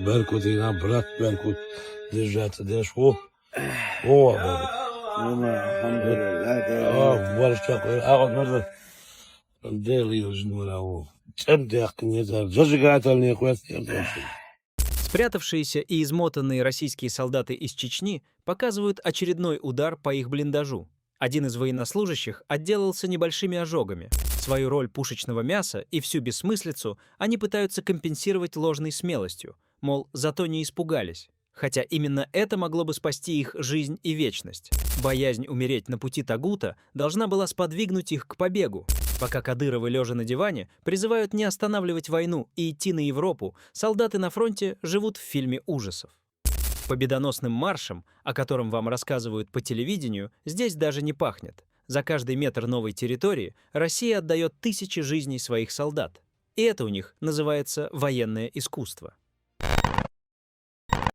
Беркут и нам брат Беркут держаться. Держь, о, Беркут. Барышчак, nerede? Deli yüzünü o. Sen de hakkını yeter. Зажигательные квесты. Спрятавшиеся и измотанные российские солдаты из Чечни показывают очередной удар по их блиндажу. Один из военнослужащих отделался небольшими ожогами. Свою роль пушечного мяса и всю бессмыслицу они пытаются компенсировать ложной смелостью, мол, зато не испугались. Хотя именно это могло бы спасти их жизнь и вечность. Боязнь умереть на пути Тагута должна была сподвигнуть их к побегу. Пока Кадыровы, лежа на диване, призывают не останавливать войну и идти на Европу, солдаты на фронте живут в фильме ужасов. Победоносным маршем, о котором вам рассказывают по телевидению, здесь даже не пахнет. За каждый метр новой территории Россия отдает тысячи жизней своих солдат. И это у них называется военное искусство.